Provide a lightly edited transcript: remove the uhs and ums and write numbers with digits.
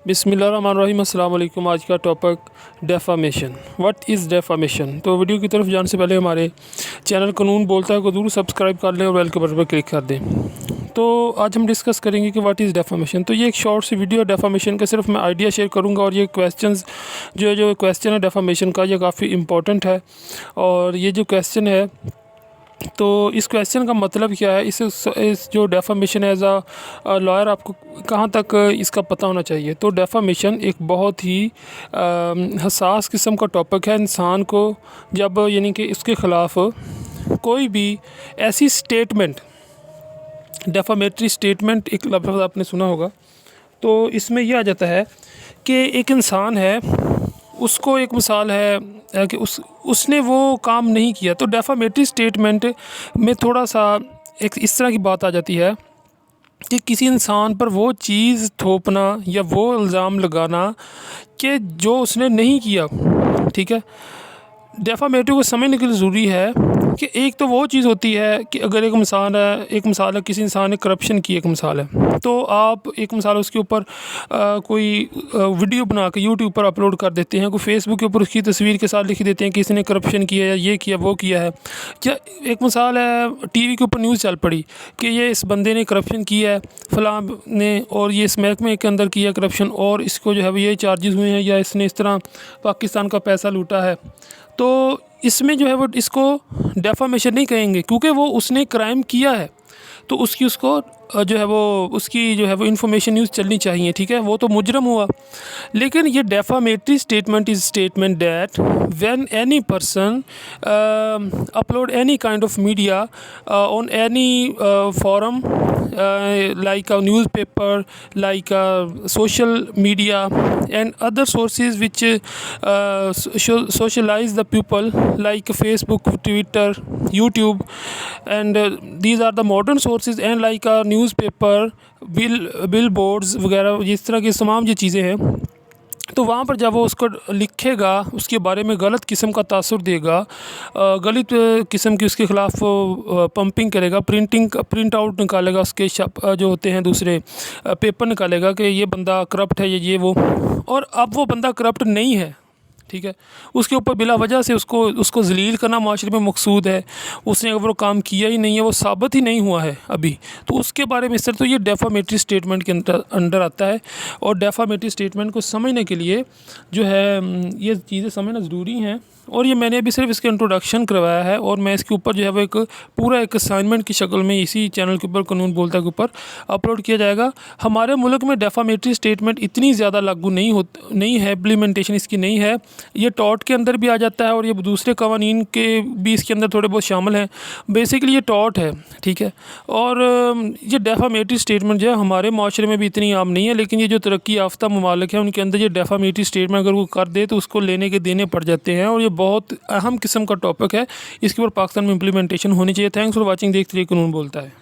बिस्मिल्लाहिर्रहमानिर्रहीम। अस्सलाम वालेकुम। आज का topic defamation. What is defamation. तो वीडियो की तरफ जाने से पहले हमारे चैनल कानून बोलता है को ज़रूर सब्सक्राइब कर लें और बेल के बटन पर क्लिक कर दें। तो आज हम डिस्कस करेंगे कि व्हाट इज़ डेफामेशन। तो ये एक शॉर्ट सी वीडियो है डेफामेशन का, सिर्फ मैं आइडिया शेयर करूँगा और ये क्वेश्चंस जो क्वेश्चन है डेफामेशन का, ये काफ़ी इंपॉर्टेंट है। और ये जो क्वेश्चन है, तो इस क्वेश्चन का मतलब क्या है, इस जो डेफामेशन एज अ लॉयर आपको कहाँ तक इसका पता होना चाहिए। तो डेफामेशन एक बहुत ही हसास किस्म का टॉपिक है। इंसान को जब यानी कि इसके ख़िलाफ़ कोई भी ऐसी स्टेटमेंट, डेफामेटरी स्टेटमेंट एक लफ्ज़ आपने सुना होगा, तो इसमें यह आ जाता है कि एक इंसान है, उसको एक मिसाल है कि उसने वो काम नहीं किया। तो डेफामेटरी स्टेटमेंट में थोड़ा सा एक इस तरह की बात आ जाती है कि किसी इंसान पर वो चीज़ थोपना या वो इल्ज़ाम लगाना कि जो उसने नहीं किया। ठीक है, डेफामेटरी को समझने के लिए ज़रूरी है कि एक तो वो चीज़ होती है कि अगर एक मिसाल है किसी इंसान ने करप्शन की, एक मिसाल है, तो आप एक मिसाल उसके ऊपर कोई वीडियो बना के यूट्यूब पर अपलोड कर देते हैं, कोई फेसबुक के ऊपर उसकी तस्वीर के साथ लिख देते हैं कि इसने करप्शन किया या ये किया वो किया है। या एक मिसाल है टीवी के ऊपर न्यूज़ चल पड़ी कि ये इस बंदे ने करप्शन किया है फ़लाँ ने, और ये इस महकमे के अंदर किया करप्शन, और इसको जो है वो ये चार्जेस हुए हैं, या इसने इस तरह पाकिस्तान का पैसा लूटा है। तो इसमें जो है वो इसको डेफामेशन नहीं कहेंगे, क्योंकि वो उसने क्राइम किया है, तो उसको जो है वो इन्फॉर्मेशन न्यूज़ चलनी चाहिए। ठीक है, वो तो मुजरम हुआ। लेकिन ये defamatory statement is statement that when any person upload any kind of media on any forum like a newspaper, like social media and other sources which socialize the people like Facebook, Twitter, YouTube, and these are the modern sources, and like a newspaper, billboards वगैरह, जिस तरह की तमाम ये चीज़ें हैं। तो वहाँ पर जब वो उसको लिखेगा, उसके बारे में गलत किस्म का तासुर देगा, गलत किस्म की उसके ख़िलाफ़ पंपिंग करेगा, प्रिंट आउट निकालेगा, उसके जो होते हैं दूसरे पेपर निकालेगा कि ये बंदा करप्ट है, ये वो, और अब वो बंदा करप्ट नहीं है। ठीक है, उसके ऊपर बिला वजह से उसको ज़लील करना माशरे में मकसूद है। उसने अगर वो काम किया ही नहीं है, वो साबित ही नहीं हुआ है अभी, तो उसके बारे में इस तरह, तो ये डेफामेटरी स्टेटमेंट के अंडर आता है। और डेफामेटरी स्टेटमेंट को समझने के लिए जो है ये चीज़ें समझना ज़रूरी हैं। और ये मैंने अभी सिर्फ इसका इंट्रोडक्शन करवाया है, और मैं इसके ऊपर जो है वो एक पूरा एक असाइनमेंट की शक्ल में इसी चैनल के ऊपर, कानून बोलता के ऊपर अपलोड किया जाएगा। हमारे मुल्क में डेफामेटरी स्टेटमेंट इतनी ज़्यादा लागू नहीं है, इम्प्लीमेंटेशन इसकी नहीं है। ये टॉर्ट के अंदर भी आ जाता है, और ये दूसरे कवानीन के भी इसके अंदर थोड़े बहुत शामिल हैं। बेसिकली ये टॉर्ट है। ठीक है, और ये डेफामेटरी स्टेटमेंट जो है हमारे माशरे में भी इतनी आम नहीं है, लेकिन ये जो तरक्की याफ्ता ममालिक हैं उनके अंदर ये डेफामेटरी स्टेटमेंट अगर वो कर दे तो उसको लेने के देने पड़ जाते हैं, और ये बहुत अहम किस्म का टॉपिक है। इसके ऊपर पाकिस्तान में इम्प्लीमेंटेशन होनी चाहिए। Thanks for watching. देखते रहिए कानून बोलता है।